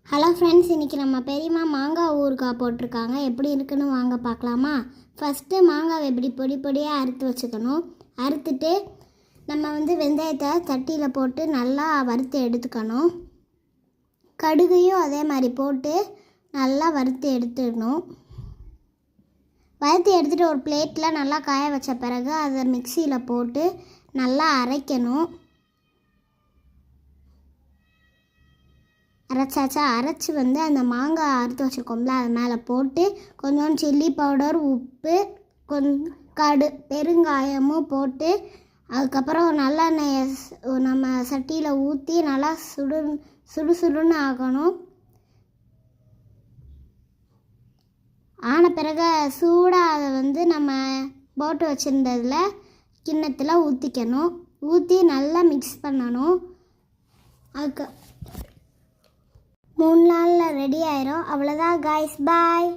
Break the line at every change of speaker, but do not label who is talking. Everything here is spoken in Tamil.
ஹலோ ஃப்ரெண்ட்ஸ், இன்றைக்கி நம்ம பெரியம்மா மாங்காய் ஊறுகாய் போட்டிருக்காங்க. எப்படி இருக்குன்னு வாங்க பார்க்கலாமா? ஃபஸ்ட்டு மாங்காவை இப்படி பொடி பொடியாக அறுத்து வச்சுக்கணும். அறுத்துட்டு நம்ம வெந்தயத்தை சட்டியில் போட்டு நல்லா வறுத்து எடுத்துக்கணும். கடுகையும் அதே மாதிரி போட்டு நல்லா வறுத்து எடுத்துடணும். வறுத்து எடுத்துகிட்டு ஒரு பிளேட்டில் நல்லா காய வச்ச பிறகு அதை மிக்சியில் போட்டு நல்லா அரைக்கணும். அரைச்சி அந்த மாங்காய் அறுத்து வச்சுருக்கோம்ல அது மேலே போட்டு கொஞ்சோண்டு சில்லி பவுடர், உப்பு, பெருங்காயமும் போட்டு அதுக்கப்புறம் நல்லெண்ணெயை நம்ம சட்டியில் ஊற்றி நல்லா சுடுன்னு ஆகணும். ஆன பிறகு சூடாக அதை நம்ம போட்டு வச்சுருந்ததில் கிண்ணத்தில் ஊற்றிக்கணும். ஊற்றி நல்லா மிக்ஸ் பண்ணணும். அதுக்கு 3 நாளில் ரெடி ஆயிரும். அவ்வளோதான் காய்ஸ், பாய்.